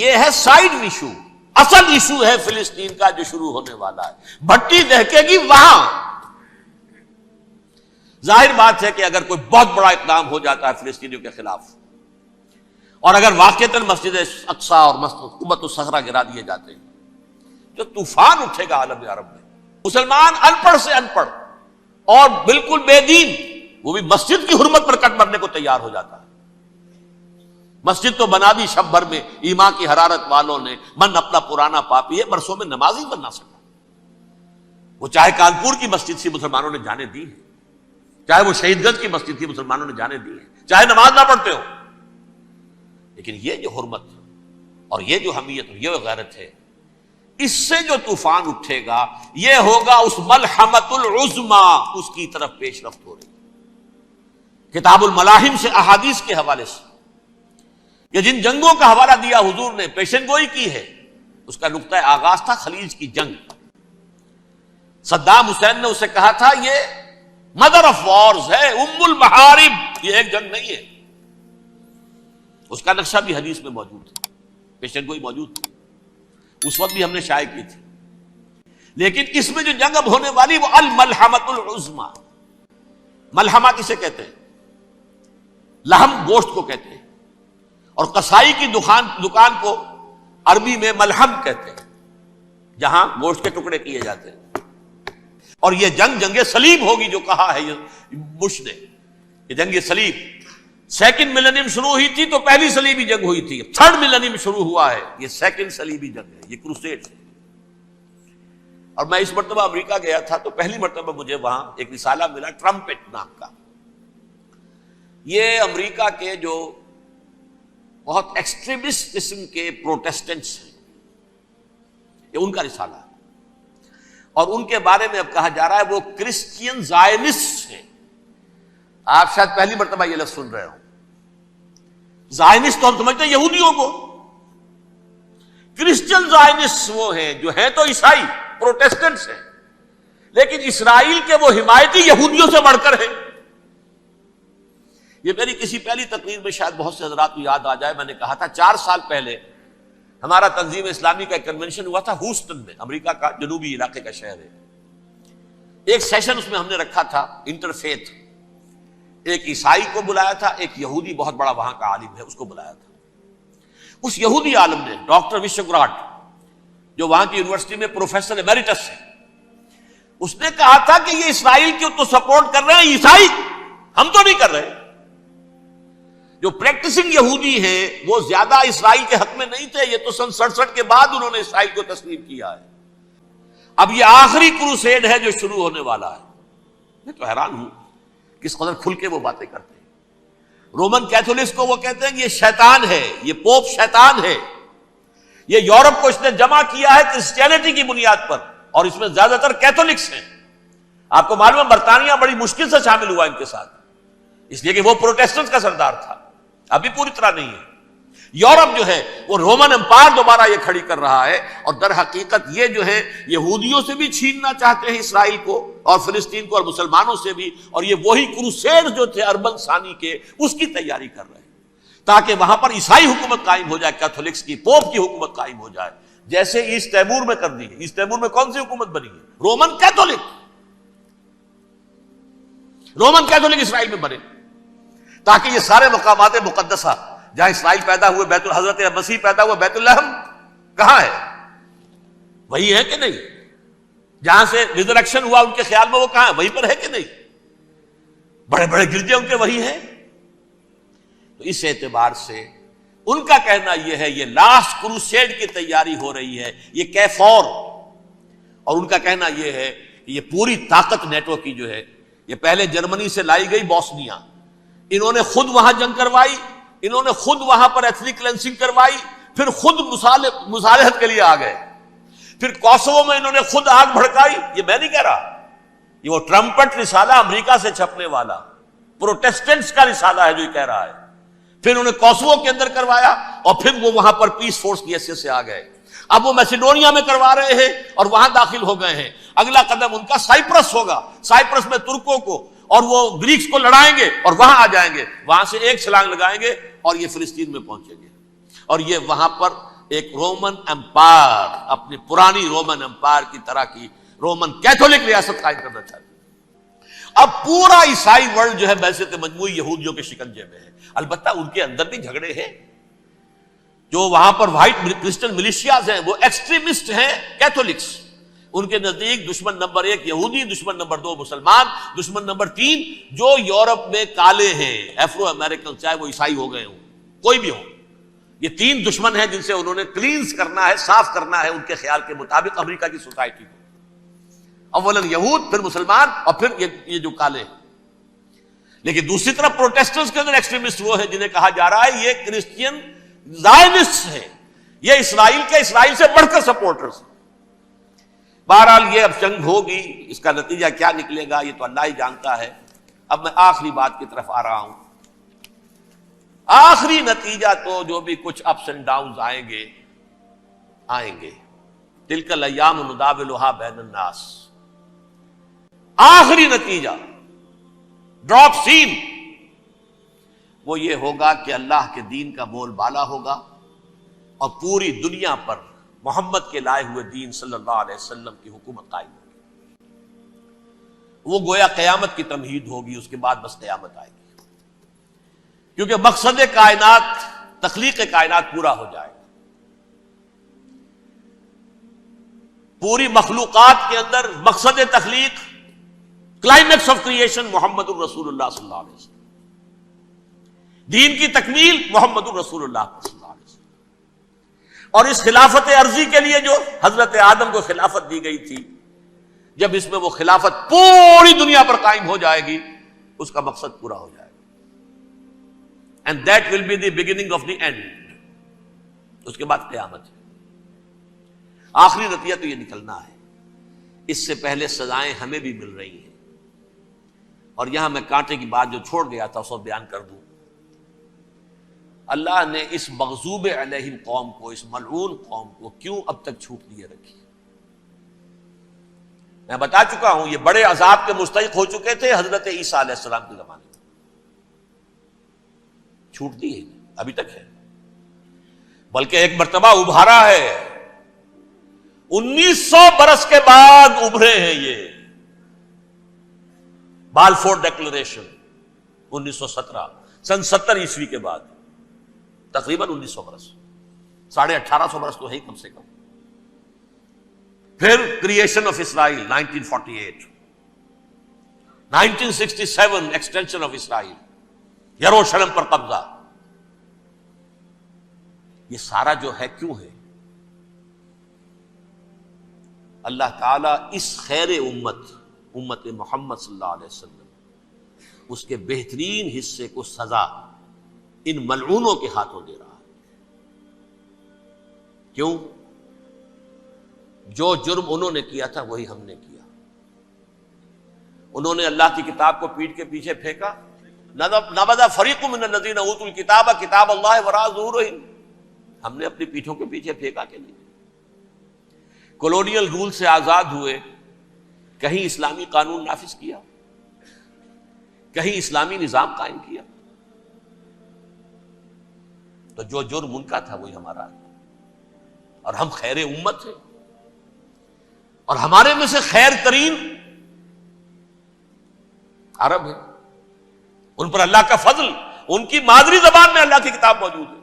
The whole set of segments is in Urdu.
یہ ہے سائیڈ ایشو، اصل ایشو ہے فلسطین کا جو شروع ہونے والا ہے، بھٹی دہکے گی وہاں۔ ظاہر بات ہے کہ اگر کوئی بہت بڑا اقدام ہو جاتا ہے فلسطینیوں کے خلاف، اور اگر واقعتاً مسجد اقصی اور قبۃ الصخرہ گرا دیے جاتے ہیں، جو طوفان اٹھے گا عالم عرب میں۔ مسلمان ان پڑھ سے ان پڑھ اور بالکل بے دین، وہ بھی مسجد کی حرمت پر کٹ مرنے کو تیار ہو جاتا ہے۔ مسجد تو بنا دی شب بھر میں، ایمان کی حرارت والوں نے، من اپنا پرانا پاپی ہے، برسوں میں نماز ہی بن نہ سکا۔ وہ چاہے کانپور کی مسجد سے مسلمانوں نے جانے دی ہے، چاہے وہ شہید گنج کی مسجد تھی مسلمانوں نے جانے دی ہے، چاہے نماز نہ پڑھتے ہو، لیکن یہ جو حرمت اور یہ جو حمیت اور یہ غیرت ہے، اس سے جو طوفان اٹھے گا یہ ہوگا اس ملحمۃ العظمی، اس کی طرف پیش رفت ہو رہی۔ کتاب الملاحم سے احادیث کے حوالے سے کہ جن جنگوں کا حوالہ دیا حضور نے، پیشن گوئی کی ہے، اس کا نقطہ آغاز تھا خلیج کی جنگ۔ صدام حسین نے اسے کہا تھا یہ مدر آف وارز ہے، ام المحارب، یہ ایک جنگ نہیں ہے۔ اس کا نقشہ بھی حدیث میں موجود ہے، پیشن گوئی موجود تھی، اس وقت بھی ہم نے شائع کی تھی۔ لیکن اس میں جو جنگ اب ہونے والی وہ الملحمۃ العظمی۔ ملحمہ کسے کہتے ہیں؟ لحم گوشت کو کہتے ہیں، اور قصائی کی دکان کو عربی میں ملحم کہتے ہیں، جہاں گوشت کے ٹکڑے کیے جاتے ہیں۔ اور یہ جنگ صلیب ہوگی جو کہا ہے بش نے، یہ جنگ صلیب سیکنڈ ملینیم شروع ہوئی تھی تو پہلی صلیبی جنگ ہوئی تھی، تھرڈ ملینیم شروع ہوا ہے، یہ سیکنڈ صلیبی جنگ ہے، یہ کروسیڈ ہے۔ اور میں اس مرتبہ امریکہ گیا تھا تو پہلی مرتبہ مجھے وہاں ایک رسالہ ملا ٹرمپٹ نام کا۔ یہ امریکہ کے جو بہت ایکسٹریمسٹ قسم کے پروٹیسٹنٹس ہیں، یہ ان کا رسالہ ہے، اور ان کے بارے میں اب کہا جا رہا ہے وہ کرسچین زائنسٹ ہیں۔ آپ شاید پہلی مرتبہ یہ لفظ سن رہے ہو۔ زائنسٹ تو ہم سمجھتے ہیں یہودیوں کو، کرسچین زائنسٹ وہ ہیں جو ہیں تو عیسائی پروٹیسٹنٹس ہیں، لیکن اسرائیل کے وہ حمایتی یہودیوں سے بڑھ کر ہیں۔ یہ میری کسی پہلی تقریر میں شاید بہت سے حضرات کو یاد آ جائے، میں نے کہا تھا 4 سال پہلے ہمارا تنظیم اسلامی کا ایک کنونشن ہوا تھا ہوسٹن میں، امریکہ کا جنوبی علاقے کا شہر ہے۔ ایک سیشن اس میں ہم نے رکھا تھا انٹرفیتھ، ایک عیسائی کو بلایا تھا، ایک یہودی بہت بڑا وہاں کا عالم ہے اس کو بلایا تھا۔ اس یہودی عالم نے ڈاکٹر وشوگراڈ، جو وہاں کی یونیورسٹی میں پروفیسر ایمیریٹس ہے، اس نے کہا تھا کہ یہ اسرائیل کی تو سپورٹ کر رہے ہیں عیسائی، ہم تو نہیں کر رہے۔ جو پریکٹسنگ یہودی ہیں وہ زیادہ اسرائیل کے حق میں نہیں تھے، یہ تو سن 67 کے بعد انہوں نے اسرائیل کو تسلیم کیا ہے۔ اب یہ آخری کروسیڈ ہے جو شروع ہونے والا ہے۔ میں تو حیران ہوں کس قدر کھل کے وہ باتیں کرتے ہیں۔ رومن کیتھولکس کو وہ کہتے ہیں کہ یہ شیطان ہے، یہ پوپ شیطان ہے، یہ یورپ کو اس نے جمع کیا ہے کرسچینٹی کی بنیاد پر، اور اس میں زیادہ تر کیتھولکس ہیں۔ آپ کو معلوم ہے برطانیہ بڑی مشکل سے شامل ہوا ان کے ساتھ، اس لیے کہ وہ پروٹیسٹنٹ کا سردار تھا، ابھی پوری طرح نہیں ہے۔ یورپ جو ہے وہ رومن امپائر دوبارہ یہ کھڑی کر رہا ہے، اور در حقیقت یہ جو ہے یہودیوں سے بھی چھیننا چاہتے ہیں اسرائیل کو اور فلسطین کو، اور مسلمانوں سے بھی، اور یہ وہی کروسیڈ جو تھے اربن ثانی کے، اس کی تیاری کر رہے ہیں تاکہ وہاں پر عیسائی حکومت قائم ہو جائے، کیتھولکس کی، پوپ کی حکومت قائم ہو جائے، جیسے ایسٹ تیمور میں کر دی ہے۔ ایسٹ تیمور میں کون سی حکومت بنی ہے؟ رومن کیتھولک اسرائیل میں بنے، تاکہ یہ سارے مقامات مقدسہ جہاں اسرائیل پیدا ہوئے، بیت حضرت مسیح پیدا ہوا، بیت الحم کہاں ہے؟ وہی ہے کہ نہیں؟ جہاں سے ریزریکشن ہوا ان کے خیال میں وہ کہاں ہے؟ وہیں پر ہے کہ نہیں؟ بڑے بڑے گرجے ان کے وہی ہیں۔ تو اس اعتبار سے ان کا کہنا یہ ہے یہ لاسٹ کروسیڈ کی تیاری ہو رہی ہے، یہ کیفور، اور ان کا کہنا یہ ہے کہ یہ پوری طاقت نیٹو کی جو ہے، یہ پہلے جرمنی سے لائی گئی بوسنیا، انہوں نے خود وہاں جنگ کروائی، انہوں نے خود وہاں پر ایتھنک کلینسنگ کروائی، پھر خود مصالحت کے لیے آ گئے، پھر کوسوو میں انہوں نے خود آگ بھڑکائی۔ یہ میں نہیں کہہ رہا، یہ وہ ٹرمپٹ رسالہ امریکہ سے چھپنے والا پروٹیسٹنٹس کا رسالہ ہے جو یہ کہہ رہا ہے۔ پھر انہوں نے کوسوو کے اندر کروایا، اور پھر وہ وہاں پر پیس فورس کی حیثیت سے آ گئے۔ اب وہ میسیڈونیا میں کروا رہے ہیں اور وہاں داخل ہو گئے ہیں۔ اگلا قدم ان کا سائپرس ہوگا، سائپرس میں ترکوں کو اور وہ گریکس کو لڑائیں گے اور وہاں آ جائیں گے، وہاں سے ایک چھلانگ لگائیں گے اور یہ فلسطین میں پہنچیں گے، اور یہ وہاں پر ایک رومن امپائر، اپنی پرانی رومن امپائر کی طرح کی رومن کیتھولک ریاست قائم کرنا چاہتے ہیں۔ اب پورا عیسائی ورلڈ جو ہے بحثیت مجموعی یہودیوں کے شکنجے میں ہے۔ البتہ ان کے اندر بھی جھگڑے ہیں، جو وہاں پر وائٹ کرسچن ملیشیاز ہیں وہ ایکسٹریمسٹ ہیں کیتھولکس، ان کے نزدیک دشمن نمبر 1 یہودی، دشمن نمبر 2 مسلمان، دشمن نمبر 3 جو یورپ میں کالے ہیں، ایفرو امریکن، چاہے وہ عیسائی ہو گئے ہوں، کوئی بھی ہو، یہ 3 دشمن ہیں جن سے انہوں نے کلینز کرنا ہے، صاف کرنا ہے ان کے خیال کے مطابق امریکہ کی سوسائٹی کو، اولاً یہود، پھر مسلمان، اور پھر یہ جو کالے ہیں۔ لیکن دوسری طرف پروٹیسٹنٹس کے اندر ایکسٹریمسٹ وہ ہیں جنہیں کہا جا رہا ہے یہ کرسچین زائنسٹ ہیں، یہ اسرائیل سے بڑھ کر سپورٹرز ہیں۔ بہرحال یہ اب جنگ ہوگی، اس کا نتیجہ کیا نکلے گا یہ تو اللہ ہی جانتا ہے۔ اب میں آخری بات کی طرف آ رہا ہوں۔ آخری نتیجہ تو جو بھی کچھ اپس اینڈ ڈاؤنز آئیں گے، تلک الایام نداولها بین الناس، آخری نتیجہ ڈراپ سین وہ یہ ہوگا کہ اللہ کے دین کا بول بالا ہوگا اور پوری دنیا پر محمد کے لائے ہوئے دین صلی اللہ علیہ وسلم کی حکومت قائم ہوگی۔ وہ گویا قیامت کی تمہید ہوگی، اس کے بعد بس قیامت آئے گی، کیونکہ مقصد کائنات، تخلیق کائنات پورا ہو جائے گا۔ پوری مخلوقات کے اندر مقصد تخلیق، کلائمیکس آف کریشن محمد الرسول اللہ صلی اللہ علیہ وسلم، دین کی تکمیل محمد الرسول اللہ صلی اللہ علیہ وسلم۔ اور اس خلافت عرضی کے لیے جو حضرت آدم کو خلافت دی گئی تھی، جب اس میں وہ خلافت پوری دنیا پر قائم ہو جائے گی، اس کا مقصد پورا ہو جائے گا، and that will be the beginning of the end, اس کے بعد قیامت ہے۔ آخری نتیجہ تو یہ نکلنا ہے۔ اس سے پہلے سزائیں ہمیں بھی مل رہی ہیں، اور یہاں میں کانٹے کی بات جو چھوڑ گیا تھا اس کو بیان کر دوں۔ اللہ نے اس مغضوب علیہم قوم کو، اس ملعون قوم کو کیوں اب تک چھوٹ دیے رکھی؟ میں بتا چکا ہوں یہ بڑے عذاب کے مستحق ہو چکے تھے حضرت عیسیٰ علیہ السلام کے زمانے میں، چھوٹ دی ہے، ابھی تک ہے، بلکہ ایک مرتبہ ابھارا ہے، 1900 برس کے بعد ابھرے ہیں یہ، بالفور ڈیکلریشن 1917، سن 70 عیسوی کے بعد، تقریباً 1900 برس، 1850 برس تو ہے ہی کم سے کم۔ پھر creation of Israel 1948، 1967 extension of Israel, یروشلم پر قبضہ۔ یہ سارا جو ہے کیوں ہے؟ اللہ تعالیٰ اس خیر امت محمد صلی اللہ علیہ وسلم، اس کے بہترین حصے کو سزا ان ملعونوں کے ہاتھوں دے رہا ہے۔ کیوں؟ جو جرم انہوں نے کیا تھا وہی ہم نے کیا۔ انہوں نے اللہ کی کتاب کو پیٹھ کے پیچھے پھینکا، نبذ فریق من الذین اوتوا الکتاب کتاب اللہ وراء ظہورہم، ہم نے اپنی پیٹھوں کے پیچھے پھینکا کہ نہیں؟ کولونیل رول سے آزاد ہوئے، کہیں اسلامی قانون نافذ کیا، کہیں اسلامی نظام قائم کیا، تو جو جرم ان کا تھا وہی ہمارا ہے، اور ہم خیر امت ہیں، اور ہمارے میں سے خیر ترین عرب ہے، ان پر اللہ کا فضل، ان کی مادری زبان میں اللہ کی کتاب موجود ہے۔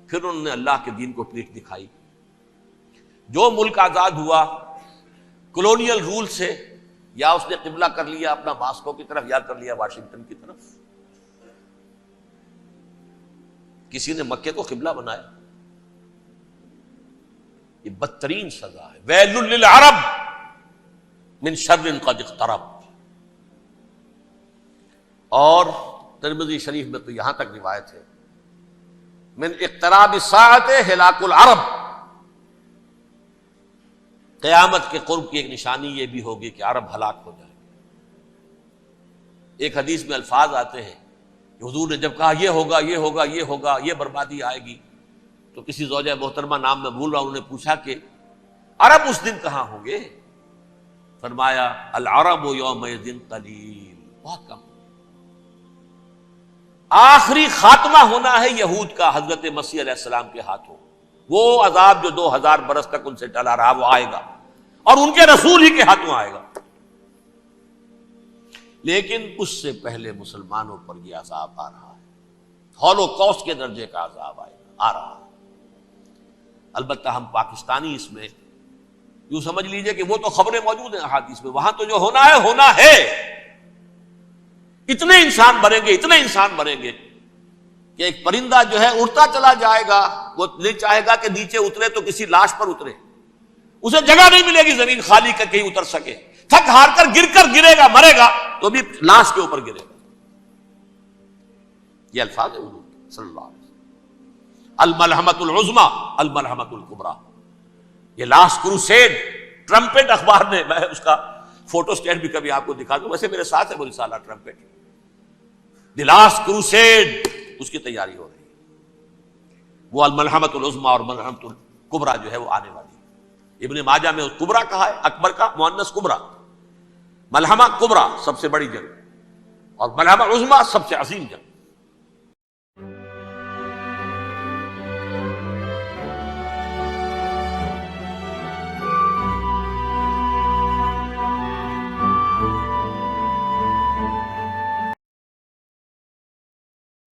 پھر انہوں نے اللہ کے دین کو پیٹھ دکھائی۔ جو ملک آزاد ہوا کولونیل رول سے، یا اس نے قبلہ کر لیا اپنا ماسکو کی طرف، یا کر لیا واشنگٹن کی طرف، کسی نے مکے کو قبلہ بنایا، یہ بدترین سزا ہے۔ ویل للعرب من شر قد اقترب۔ اور ترمذی شریف میں تو یہاں تک روایت ہے، من اقتراب الساعۃ ہلاک العرب، قیامت کے قرب کی ایک نشانی یہ بھی ہوگی کہ عرب ہلاک ہو جائیں گے۔ ایک حدیث میں الفاظ آتے ہیں کہ حضور نے جب کہا یہ ہوگا یہ ہوگا یہ ہوگا، یہ بربادی آئے گی، تو کسی زوجہ محترمہ نام میں بھول رہا ہوں، انہوں نے پوچھا کہ عرب اس دن کہاں ہوں گے؟ فرمایا العرب یومئذ قلیل، بہت کم، آخری خاتمہ ہونا ہے یہود کا حضرت مسیح علیہ السلام کے ہاتھوں. وہ عذاب جو 2000 برس تک ان سے ٹلا رہا وہ آئے گا اور ان کے رسول ہی کے ہاتھوں آئے گا. لیکن اس سے پہلے مسلمانوں پر یہ عذاب آ رہا ہے، ہولوکاسٹ کے درجے کا عذاب آ رہا ہے. البتہ ہم پاکستانی اس میں یوں سمجھ لیجئے کہ وہ تو خبریں موجود ہیں احادیث میں، وہاں تو جو ہونا ہے ہونا ہے. اتنے انسان بنیں گے کہ ایک پرندہ جو ہے اڑتا چلا جائے گا، وہ نہیں چاہے گا کہ نیچے اترے تو کسی لاش پر اترے، اسے جگہ نہیں ملے گی زمین خالی کر کہیں اتر سکے، تھک ہار کر گرے گا، مرے گا تو بھی لاش کے اوپر گرے گا. یہ الفاظ ہے حضور صلی اللہ علیہ وسلم. الملحمۃ العظمی الملحمۃ الکبریٰ، یہ لاسٹ کروسیڈ. ٹرمپٹ اخبار نے، میں اس کا فوٹو اسٹیٹ بھی کبھی آپ کو دکھا دوں، ویسے میرے ساتھ ہے وہ رسالہ ٹرمپٹ. دی لاسٹ کروسیڈ، اس کی تیاری ہو رہی ہے. وہ الملحمۃ العظمی اور ملحمۃ الکبریٰ جو ہے وہ آنے والی ہے. ابن ماجہ میں کبریٰ کہا ہے، اکبر کا مؤنث کبریٰ. ملحمہ کبریٰ سب سے بڑی جنگ اور ملحمہ عظمی سب سے عظیم جنگ.